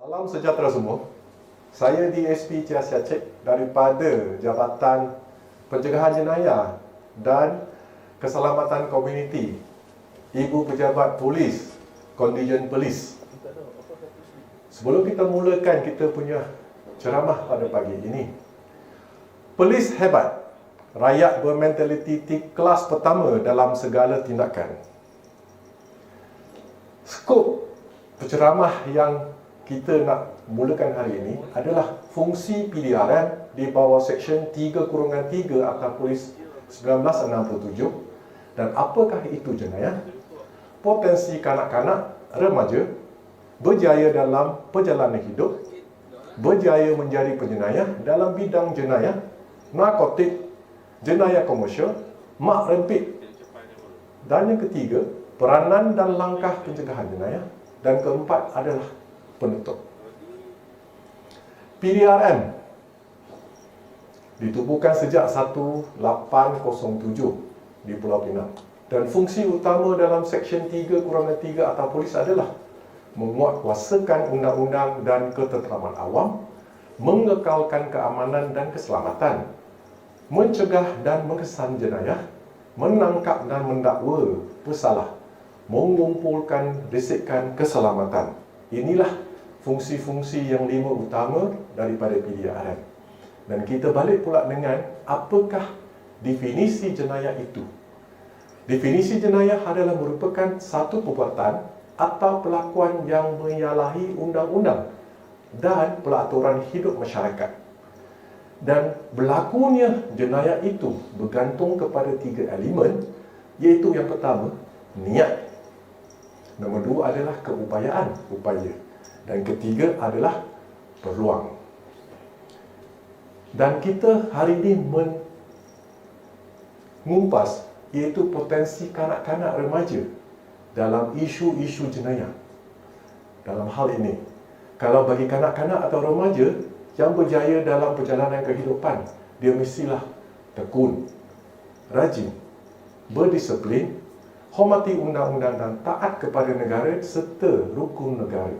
Salam sejahtera semua. Saya DSP Chia Sia Cik daripada Jabatan Pencegahan Jenayah dan Keselamatan Komuniti, Ibu Pejabat Polis, Kontijen Polis. Sebelum kita mulakan kita punya ceramah pada pagi ini, polis hebat, rakyat bermentaliti kelas pertama dalam segala tindakan. Skop penceramah yang kita nak mulakan hari ini adalah fungsi PDRM di bawah Seksyen 3/3 Akta Polis 1967 dan apakah itu jenayah, potensi kanak-kanak remaja berjaya dalam perjalanan hidup, berjaya menjadi penjenayah dalam bidang jenayah, narkotik, jenayah komersial, mak rempit. Dan yang ketiga, peranan dan langkah pencegahan jenayah. Dan keempat adalah penutup. PDRM ditubuhkan sejak 1807 di Pulau Pinang dan fungsi utama dalam Seksyen 3/3 Akta Polis adalah menguatkuasakan undang-undang dan ketenteraman awam, mengekalkan keamanan dan keselamatan, mencegah dan mengesan jenayah, menangkap dan mendakwa pesalah, mengumpulkan risikan keselamatan. Inilah fungsi-fungsi yang 5 utama daripada PDRM. Dan kita balik pula dengan apakah definisi jenayah itu. Definisi jenayah adalah merupakan satu perbuatan atau pelakuan yang menyalahi undang-undang dan peraturan hidup masyarakat. Dan berlakunya jenayah itu bergantung kepada 3 elemen, iaitu yang pertama, niat. Nombor 2 adalah keupayaan, upaya. Dan ketiga adalah peluang. Dan kita hari ini mengumpas iaitu potensi kanak-kanak remaja dalam isu-isu jenayah. Dalam hal ini, kalau bagi kanak-kanak atau remaja yang berjaya dalam perjalanan kehidupan, dia mestilah tekun, rajin, berdisiplin, hormati undang-undang dan taat kepada negara serta rukun negara.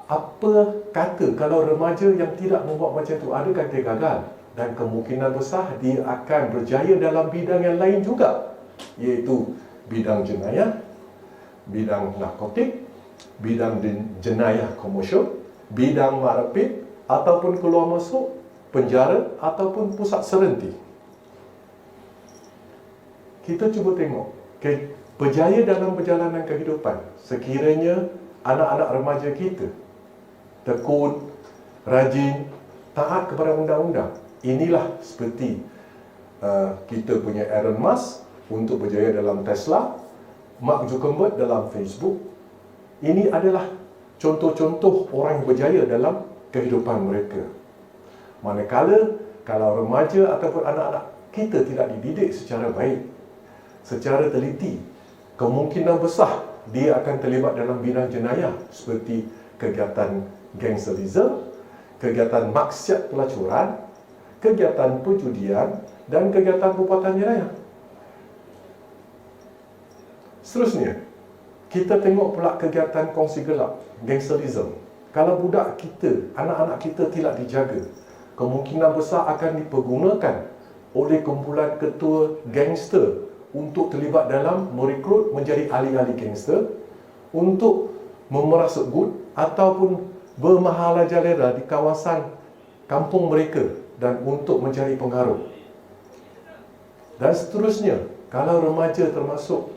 Apa kata kalau remaja yang tidak membuat macam itu, adakah dia gagal? Dan kemungkinan besar dia akan berjaya dalam bidang yang lain juga, iaitu bidang jenayah, bidang narkotik, bidang jenayah komersial, bidang marapit, ataupun keluar masuk penjara ataupun pusat serenti. Kita cuba tengok berjaya dalam perjalanan kehidupan. Sekiranya anak-anak remaja kita tekun, rajin, taat kepada undang-undang. Inilah seperti kita punya Elon Musk untuk berjaya dalam Tesla, Mark Zuckerberg dalam Facebook. Ini adalah contoh-contoh orang yang berjaya dalam kehidupan mereka. Manakala kalau remaja ataupun anak-anak kita tidak dididik secara baik, secara teliti, kemungkinan besar dia akan terlibat dalam bidang jenayah seperti kegiatan gangsterisme, kegiatan maksiat pelacuran, kegiatan perjudian dan kegiatan perbuatan jenayah. Seterusnya, kita tengok pula kegiatan kongsi gelap, gangsterisme. Kalau budak kita, anak-anak kita tidak dijaga, kemungkinan besar akan dipergunakan oleh kumpulan ketua gangster untuk terlibat dalam merekrut menjadi ahli-ahli gangster, untuk memerah sebut ataupun bermahalalera di kawasan kampung mereka dan untuk mencari pengaruh. Dan seterusnya, kalau remaja termasuk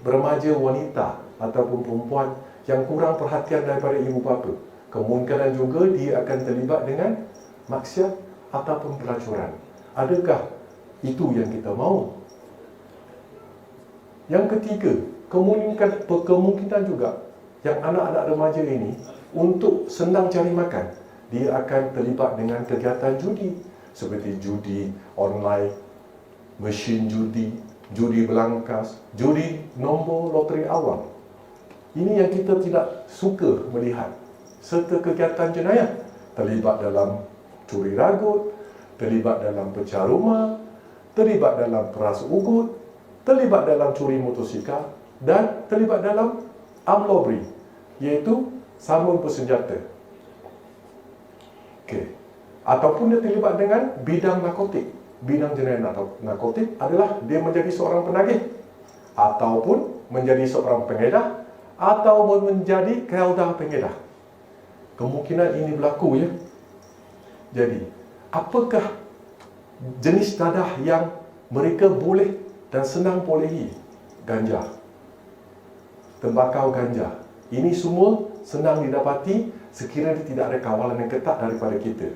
remaja wanita ataupun perempuan yang kurang perhatian daripada ibu bapa, kemungkinan juga dia akan terlibat dengan maksiat ataupun pelacuran. Adakah itu yang kita mahu? Yang ketiga, kemungkinan juga yang anak-anak remaja ini untuk senang cari makan, dia akan terlibat dengan kegiatan judi seperti judi online, mesin judi, judi belangkas, judi nombor loteri awam. Ini yang kita tidak suka melihat. Serta kegiatan jenayah, terlibat dalam curi ragut, terlibat dalam pecah rumah, terlibat dalam peras ugut, terlibat dalam curi motosikal dan terlibat dalam armed robbery, iaitu sama bersenjata. Okey. Ataupun dia terlibat dengan bidang narkotik. Bidang jenayah narkotik adalah dia menjadi seorang penagih, ataupun menjadi seorang pengedar, atau menjadi kelda pengedar. Kemungkinan ini berlaku, ya. Jadi, apakah jenis dadah yang mereka boleh dan senang bolehi? Ganja, tembakau ganja. Ini semua senang didapati sekiranya tidak ada kawalan yang ketat daripada kita.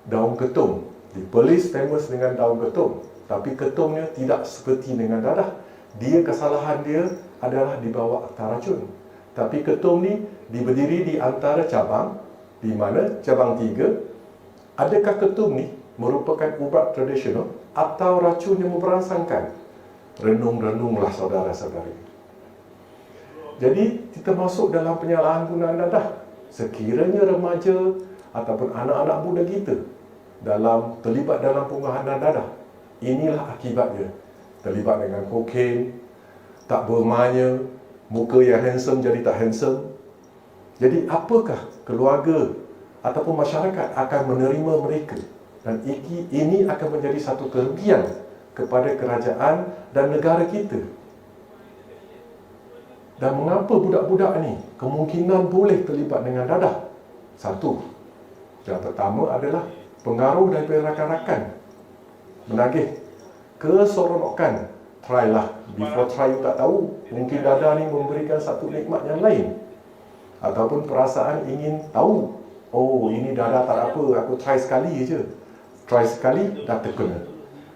Daun ketum, di Perlis famous dengan daun ketum, tapi ketumnya tidak seperti dengan dadah. Dia, kesalahan dia adalah dibawa akta racun. Tapi ketum ni berdiri di antara cabang, di mana cabang 3. Adakah ketum ni merupakan ubat tradisional atau racun yang memberangsangkan? Renung-renunglah saudara-saudari. Jadi kita masuk dalam penyalahan gunaan dadah. Sekiranya remaja ataupun anak-anak muda kita terlibat dalam penggunaan dadah, inilah akibatnya. Terlibat dengan kokain, tak bermanya, muka yang handsome jadi tak handsome. Jadi apakah keluarga ataupun masyarakat akan menerima mereka? Dan ini akan menjadi satu kerugian kepada kerajaan dan negara kita. Dan mengapa budak-budak ni kemungkinan boleh terlibat dengan dadah? Satu, yang pertama adalah pengaruh daripada rakan-rakan menagih, keseronokan. Try lah, before try you tak tahu, mungkin dadah ni memberikan satu nikmat yang lain, ataupun perasaan ingin tahu, oh ini dadah tak apa, aku try sekali je. Try sekali dah terkena.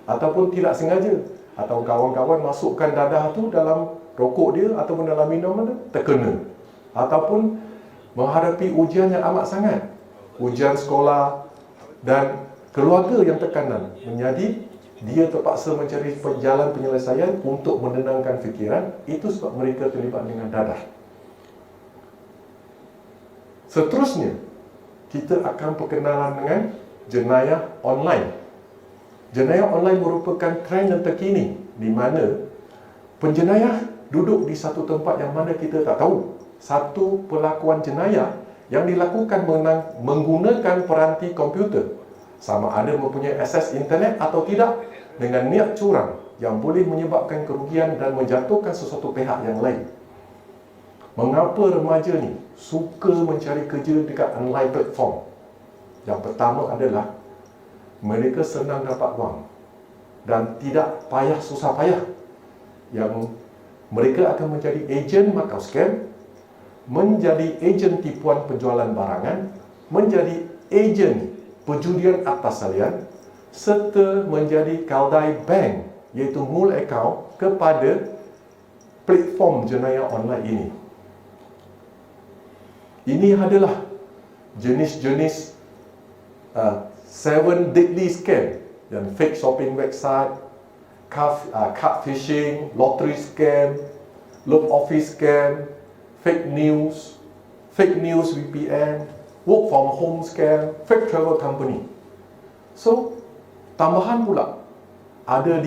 Ataupun tidak sengaja, atau kawan-kawan masukkan dadah tu dalam rokok dia ataupun dalam minuman dia, terkena. Ataupun menghadapi ujian yang amat sangat, ujian sekolah dan keluarga yang tekanan, menjadi dia terpaksa mencari jalan penyelesaian untuk menenangkan fikiran. Itu sebab mereka terlibat dengan dadah. Seterusnya, kita akan perkenalan dengan jenayah online. Jenayah online merupakan trend yang terkini, di mana penjenayah duduk di satu tempat yang mana kita tak tahu. Satu pelakuan jenayah yang dilakukan menggunakan peranti komputer, sama ada mempunyai akses internet atau tidak, dengan niat curang yang boleh menyebabkan kerugian dan menjatuhkan sesuatu pihak yang lain. Mengapa remaja ni suka mencari kerja dekat online platform? Yang pertama adalah mereka senang dapat wang dan tidak payah susah payah. Yang mereka akan menjadi ejen makau scam, menjadi ejen tipuan penjualan barangan, menjadi ejen perjudian atas salian, serta menjadi kaldai bank, iaitu mul account kepada platform jenayah online ini. Ini adalah jenis-jenis 7 deadly scam, yang fake shopping website, card phishing, lottery scam, loan office scam, fake news VPN, work from home scam, fake travel company. So, tambahan pula ada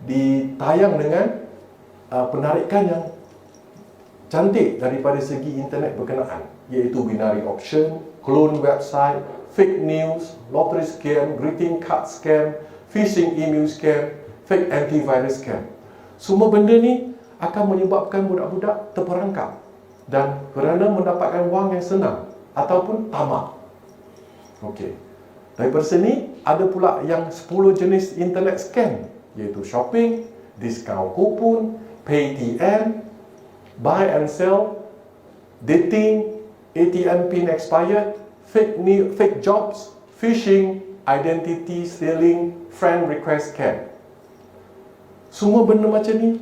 ditayang dengan penarikan yang cantik daripada segi internet berkenaan, iaitu binary option, clone website, fake news, lottery scam, greeting card scam, phishing email scam, fake antivirus scam. Semua benda ni akan menyebabkan budak-budak terperangkap dan kerana mendapatkan wang yang senang ataupun tamak. Okey. Daripada sini ada pula yang 10 jenis internet scam, iaitu shopping, discount coupon, PayTM, buy and sell, dating, ATM pin expired, fake jobs, phishing, identity stealing, friend request scam. Semua benda macam ni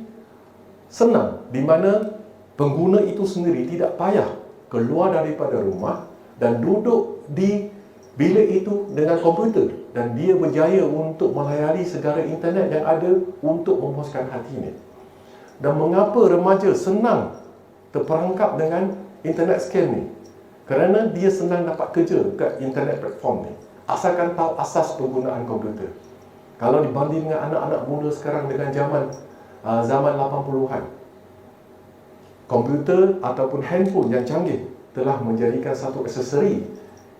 senang, di mana pengguna itu sendiri tidak payah keluar daripada rumah dan duduk di bilik itu dengan komputer, dan dia berjaya untuk melayari segala internet yang ada untuk memuaskan hatinya. Dan mengapa remaja senang terperangkap dengan internet scam ni? Kerana dia senang dapat kerja kat internet platform ni, asalkan tahu asas penggunaan komputer. Kalau dibanding dengan anak-anak muda sekarang dengan zaman 80-an, komputer ataupun handphone yang canggih telah menjadikan satu aksesori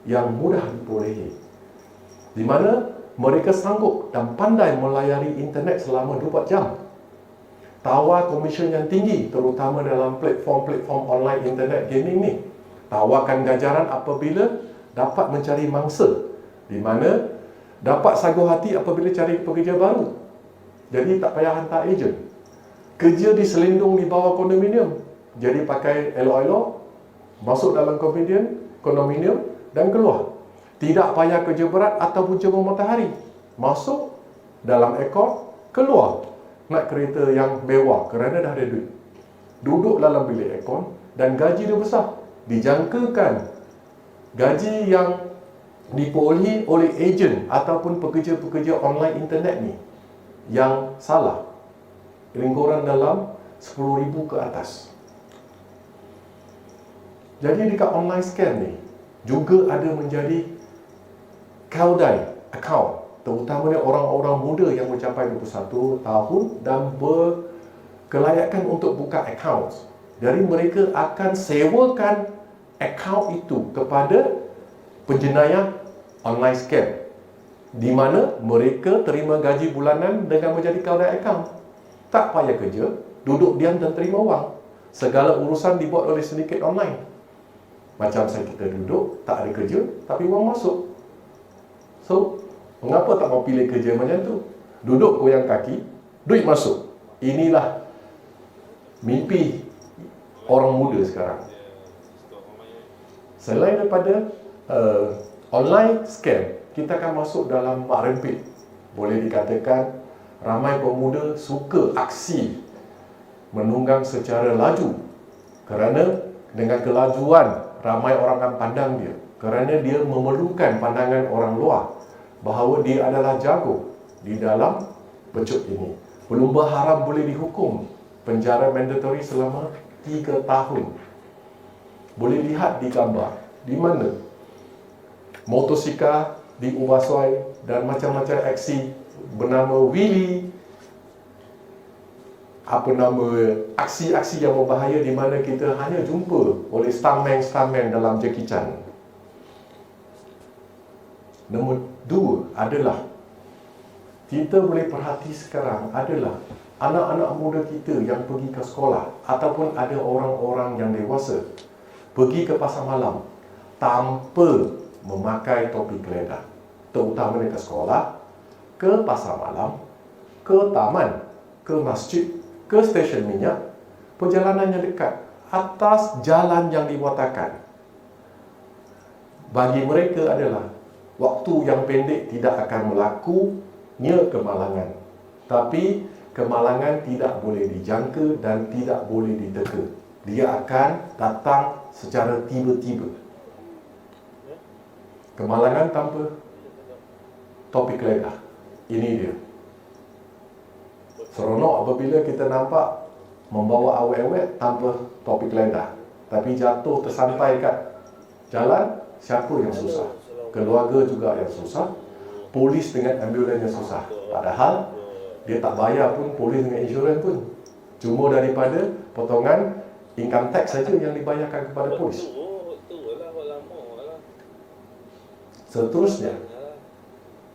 yang mudah diperolehi, di mana mereka sanggup dan pandai melayari internet selama 24 jam. Tawar komisen yang tinggi, terutama dalam platform-platform online internet gaming ni. Tawarkan ganjaran apabila dapat mencari mangsa, di mana dapat sagu hati apabila cari pekerja baru. Jadi tak payah hantar ejen. Kerja diselindung di bawah kondominium. Jadi pakai elok-elok, masuk dalam kondominium dan keluar. Tidak payah kerja berat ataupun jemur matahari. Masuk dalam aircon, keluar. Nak kereta yang mewah kerana dah ada duit. Duduk dalam bilik aircon dan gaji dia besar. Dijangkakan gaji yang diperolehi oleh ejen ataupun pekerja-pekerja online internet ni yang salah, lingkuran dalam 10,000 ke atas. Jadi dekat online scam ni juga ada menjadi kaudai account, terutamanya orang-orang muda yang mencapai 21 tahun dan berkelayakan untuk buka account. Jadi mereka akan sewakan account itu kepada penjenayah online scam, di mana mereka terima gaji bulanan dengan menjadi kaudai account. Tak payah kerja, duduk diam dan terima wang. Segala urusan dibuat oleh syndicate online. Macam kita duduk, tak ada kerja, tapi wang masuk. So, mengapa tak mau pilih kerja macam tu? Duduk goyang kaki, duit masuk. Inilah mimpi orang muda sekarang. Selain daripada online scam, kita akan masuk dalam mak rempit. Boleh dikatakan ramai pemuda suka aksi menunggang secara laju, kerana dengan kelajuan ramai orang akan pandang dia, kerana dia memerlukan pandangan orang luar bahawa dia adalah jago di dalam pecut ini. Pelumba haram boleh dihukum penjara mandatory selama 3 tahun. Boleh lihat di gambar di mana motosikal diubah suai dan macam-macam aksi bernama Willy, aksi-aksi yang berbahaya di mana kita hanya jumpa oleh stuntman dalam Jackie Chan. Nombor 2 adalah kita boleh perhati sekarang adalah anak-anak muda kita yang pergi ke sekolah ataupun ada orang-orang yang dewasa pergi ke pasar malam tanpa memakai topi geledah, terutamanya ke sekolah, ke pasar malam, ke taman, ke masjid, ke stesen minyak, perjalanan yang dekat, atas jalan yang diwatakan. Bagi mereka adalah waktu yang pendek tidak akan berlakunya kemalangan. Tapi kemalangan tidak boleh dijangka dan tidak boleh diteka. Dia akan datang secara tiba-tiba. Kemalangan tanpa topi geledah. Ini dia. Seronok apabila kita nampak membawa awet-awet tanpa topi geledah, tapi jatuh tersampai kat jalan, siapa yang susah? Keluarga juga yang susah, polis dengan ambulans yang susah. Padahal dia tak bayar pun, polis dengan insurans pun. Cuma daripada potongan income tax saja yang dibayarkan kepada polis. Seterusnya,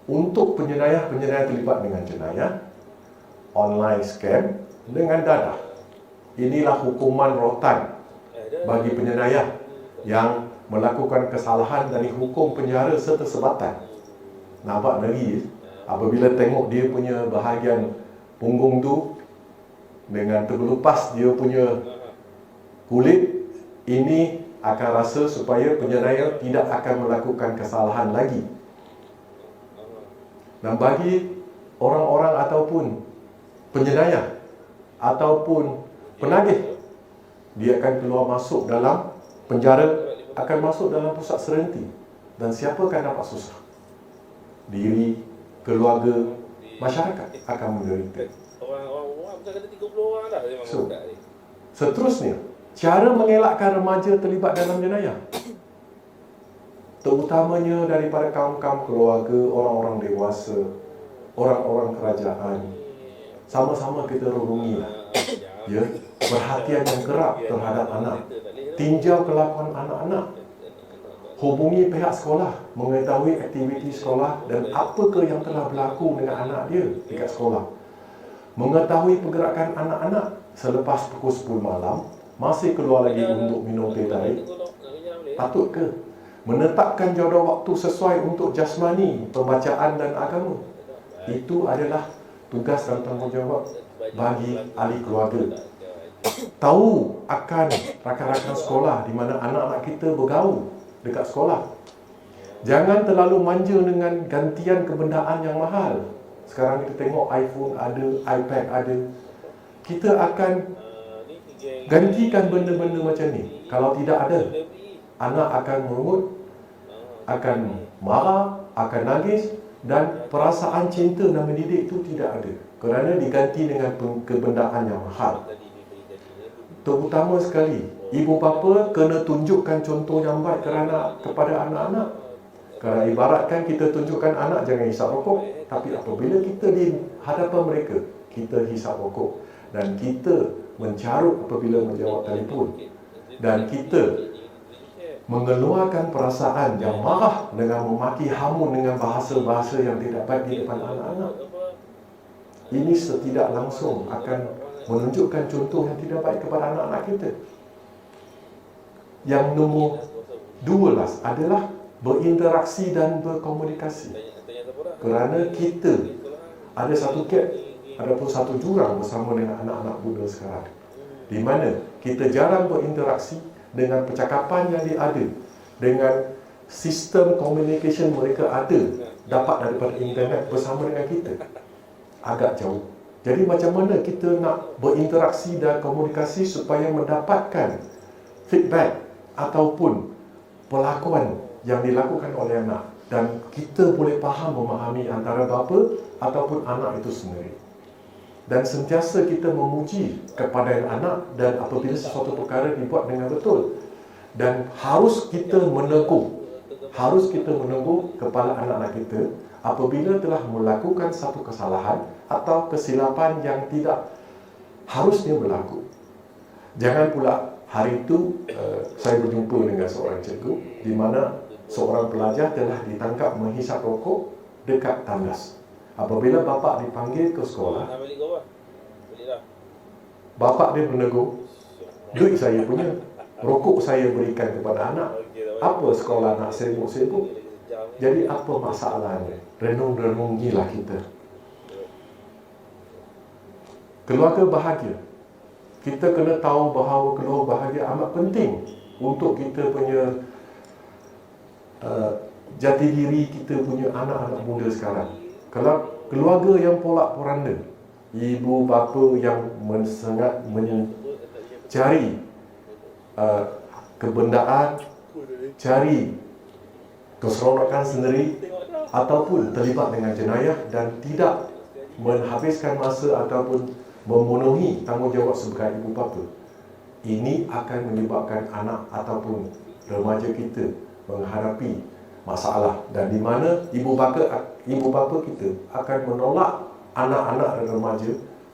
untuk penjenayah-penjenayah terlibat dengan jenayah online scam dengan dadah, inilah hukuman rotan bagi penjenayah yang melakukan kesalahan dan dihukum penjara serta sebatan. Nampak lagi apabila tengok dia punya bahagian punggung tu dengan terlepas dia punya kulit, ini akan rasa supaya penjenayah tidak akan melakukan kesalahan lagi. Dan bagi orang-orang ataupun penjenayah ataupun penagih, dia akan keluar masuk dalam penjara, akan masuk dalam pusat serenti. Dan siapa akan dapat susah? Diri, keluarga, masyarakat akan menderita. Orang kata 30 orang dah dia memang budak ni. Seterusnya, cara mengelakkan remaja terlibat dalam jenayah, terutamanya daripada kaum-kaum keluarga, orang-orang dewasa, orang-orang kerajaan. Sama-sama kita renungilah. ya, perhatian yang kerap terhadap anak, tinjau kelakuan anak-anak, hubungi pihak sekolah, mengetahui aktiviti sekolah dan apakah yang telah berlaku dengan anak dia dekat sekolah, mengetahui pergerakan anak-anak selepas pukul 10 malam, masih keluar lagi untuk minum teh tarik, patut ke? Menetapkan jadual waktu sesuai untuk jasmani, pembacaan dan agama. Itu adalah tugas dan tanggungjawab bagi ahli keluarga. Tahu akan rakan-rakan sekolah di mana anak-anak kita bergaul dekat sekolah. Jangan terlalu manja dengan gantian kebendaan yang mahal. Sekarang kita tengok iPhone ada, iPad ada. Kita akan gantikan benda-benda macam ni. Kalau tidak ada, anak akan merungut, akan marah, akan nangis dan perasaan cinta dan mendidik itu tidak ada kerana diganti dengan kebendaan yang mahal. Terutama sekali, ibu bapa kena tunjukkan contoh yang baik kepada anak-anak. Kalau ibaratkan kita tunjukkan anak jangan hisap rokok, tapi apabila kita di hadapan mereka, kita hisap rokok dan kita mencarut apabila menjawab telefon dan kita mengeluarkan perasaan yang marah dengan memaki hamun dengan bahasa-bahasa yang tidak baik di depan anak-anak. Ini setidak langsung akan menunjukkan contoh yang tidak baik kepada anak-anak kita. Yang nombor 2 adalah berinteraksi dan berkomunikasi. Kerana kita ada satu gap, ada pun satu jurang bersama dengan anak-anak muda sekarang, di mana kita jarang berinteraksi dengan percakapan yang dia ada, dengan sistem communication mereka ada dapat daripada internet bersama dengan kita, agak jauh. Jadi macam mana kita nak berinteraksi dan komunikasi supaya mendapatkan feedback ataupun perlakuan yang dilakukan oleh anak dan kita boleh faham memahami antara bapa ataupun anak itu sendiri. Dan sentiasa kita memuji kepada anak dan apabila sesuatu perkara dibuat dengan betul. Dan harus kita menegur kepada anak-anak kita apabila telah melakukan satu kesalahan atau kesilapan yang tidak harusnya berlaku. Jangan pula hari itu saya berjumpa dengan seorang cikgu di mana seorang pelajar telah ditangkap menghisap rokok dekat tandas. Apabila bapa dipanggil ke sekolah, bapa dia menegur, duit saya punya, rokok saya berikan kepada anak, apa sekolah nak sibuk-sibuk? Jadi apa masalahnya? Renung-renungilah kita. Keluarga bahagia. Kita kena tahu bahawa keluarga bahagia amat penting untuk kita punya jati diri kita punya anak-anak muda sekarang. Kalau keluarga yang porak-poranda, ibu bapa yang sangat mencari kebendaan, cari keseronokan sendiri ataupun terlibat dengan jenayah dan tidak menghabiskan masa ataupun memenuhi tanggungjawab sebagai ibu bapa, ini akan menyebabkan anak ataupun remaja kita menghadapi masalah dan di mana ibu bapa kita akan menolak anak-anak dan remaja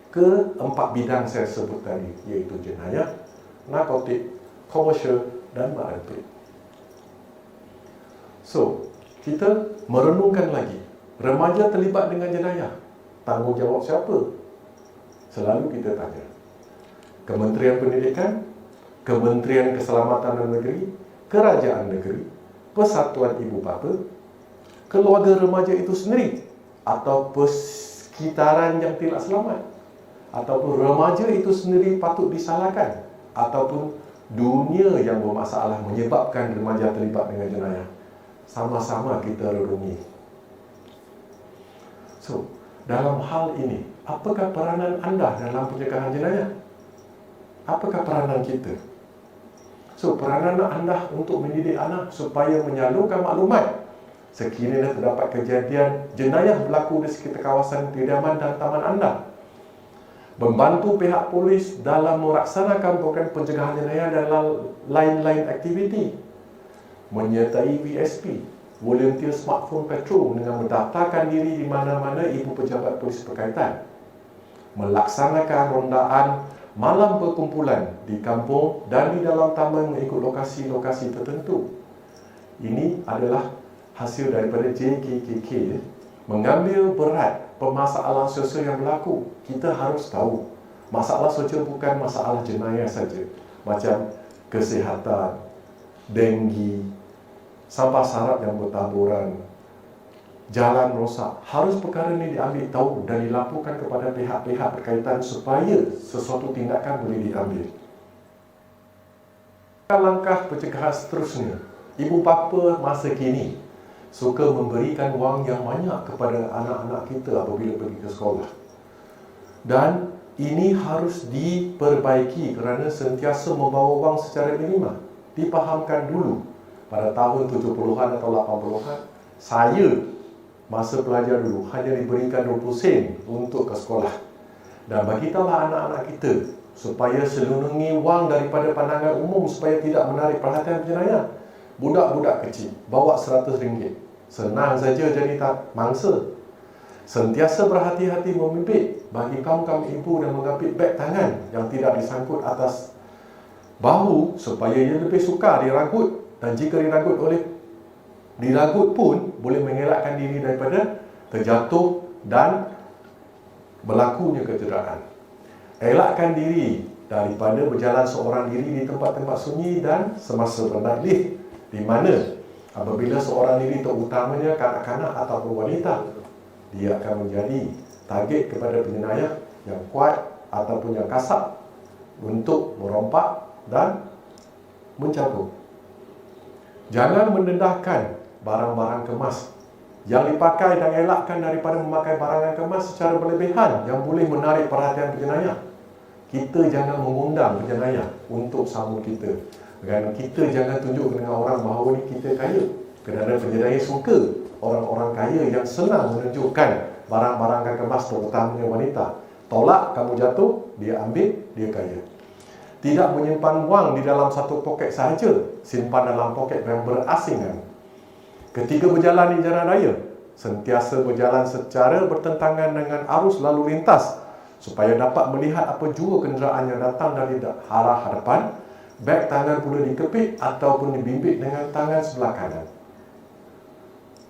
ke 4 bidang saya sebut tadi, iaitu jenayah, narkotik, komersial dan marantik. So, kita merenungkan lagi, remaja terlibat dengan jenayah, tanggungjawab siapa? Selalu kita tanya. Kementerian Pendidikan, Kementerian Keselamatan Negeri, Kerajaan Negeri, Persatuan Ibu Bapa, keluarga remaja itu sendiri, atau persekitaran yang tidak selamat, ataupun remaja itu sendiri patut disalahkan, ataupun dunia yang bermasalah menyebabkan remaja terlibat dengan jenayah. Sama-sama kita renungi. So, dalam hal ini, apakah peranan anda dalam pencegahan jenayah? Apakah peranan kita? So, peranan anda untuk mendidik anak supaya menyalurkan maklumat sekiranya terdapat kejadian jenayah berlaku di sekitar kawasan kediaman dan taman anda. Membantu pihak polis dalam melaksanakan program pencegahan jenayah dan lain-lain aktiviti. Menyertai VSP, Volunteer Smartphone Patrol, dengan mendaftarkan diri di mana-mana ibu pejabat polis berkaitan. Melaksanakan rondaan malam berkumpulan di kampung dan di dalam taman mengikut lokasi-lokasi tertentu. Ini adalah hasil daripada JKKK mengambil berat permasalahan sosial yang berlaku. Kita harus tahu, masalah sosial bukan masalah jenayah saja. Macam kesihatan, denggi, sampah sarap yang bertaburan, jalan rosak. Harus perkara ini diambil tahu dan dilaporkan kepada pihak-pihak berkaitan supaya sesuatu tindakan boleh diambil. Langkah pencegahan seterusnya, ibu bapa masa kini suka memberikan wang yang banyak kepada anak-anak kita apabila pergi ke sekolah. Dan ini harus diperbaiki kerana sentiasa membawa wang secara minimal. Dipahamkan dulu pada tahun 70-an atau 80-an, saya masa pelajar dulu hanya diberikan 20 sen untuk ke sekolah. Dan bagitalah anak-anak kita supaya selunungi wang daripada pandangan umum supaya tidak menarik perhatian penjenayah. Budak-budak kecil bawa RM100. Senang saja jadi tak mangsa. Sentiasa berhati-hati memipik bagi kaum-kaum ibu dan mengambil beg tangan yang tidak disangkut atas bahu supaya ia lebih sukar dirangkut. Dan jika diragut pun boleh mengelakkan diri daripada terjatuh dan berlakunya kecederaan. Elakkan diri daripada berjalan seorang diri di tempat-tempat sunyi dan semasa bernaik lift, di mana apabila seorang diri terutamanya kanak-kanak ataupun wanita, dia akan menjadi target kepada penjenayah yang kuat ataupun yang kasar untuk merompak dan mencabut. Jangan mendedahkan barang-barang kemas yang dipakai dan elakkan daripada memakai barang yang kemas secara berlebihan yang boleh menarik perhatian penjenayah. Kita jangan mengundang penjenayah untuk sambung kita. Dan kita jangan tunjuk dengan orang bahawa ni kita kaya. Kerana penjenayah suka orang-orang kaya yang senang menunjukkan barang-barang kemas terutamanya wanita. Tolak, kamu jatuh, dia ambil, dia kaya. Tidak menyimpan wang di dalam satu poket sahaja, simpan dalam poket yang berasingan. Ketika berjalan di jalan raya, sentiasa berjalan secara bertentangan dengan arus lalu lintas supaya dapat melihat apa jua kenderaan yang datang dari arah hadapan. Beg tangan pula dikepit ataupun dibimbit dengan tangan sebelah kanan.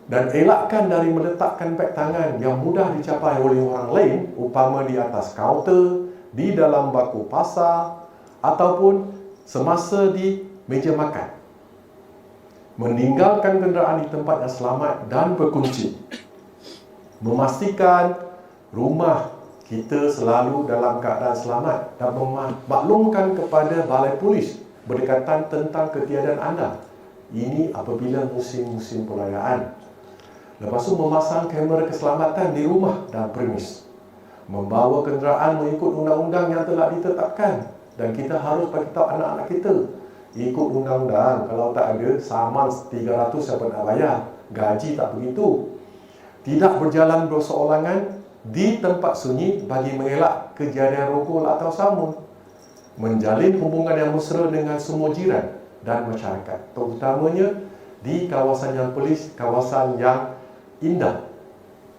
Dan elakkan dari meletakkan beg tangan yang mudah dicapai oleh orang lain, upama di atas kaunter, di dalam baku pasar, ataupun semasa di meja makan. Meninggalkan kenderaan di tempat yang selamat dan berkunci. Memastikan rumah kita selalu dalam keadaan selamat dan memaklumkan kepada balai polis berdekatan tentang ketiadaan anda. Ini apabila musim-musim perayaan. Lepas itu memasang kamera keselamatan di rumah dan premis. Membawa kenderaan mengikut undang-undang yang telah ditetapkan. Dan kita harus beritahu anak-anak kita, ikut undang-undang. Kalau tak ada, saman 300 siapa nak bayar. Gaji tak begitu. Tidak berjalan berseorangan di tempat sunyi bagi mengelak kejadian rogol atau samun. Menjalin hubungan yang mesra dengan semua jiran dan masyarakat, terutamanya di kawasan yang pelis, kawasan yang indah,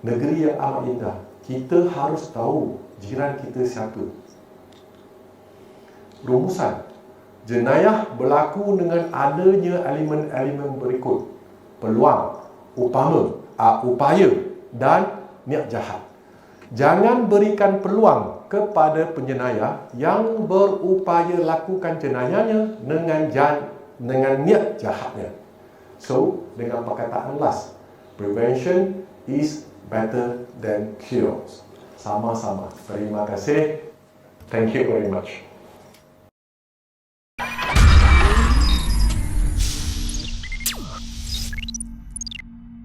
negeri yang amat indah. Kita harus tahu jiran kita siapa. Rumusan, jenayah berlaku dengan adanya elemen-elemen berikut: peluang, upaya dan niat jahat. Jangan berikan peluang kepada penjenayah yang berupaya lakukan jenayahnya dengan niat jahatnya. So, dengan perkataan last, prevention is better than cure. Sama-sama. Terima kasih. Thank you very much.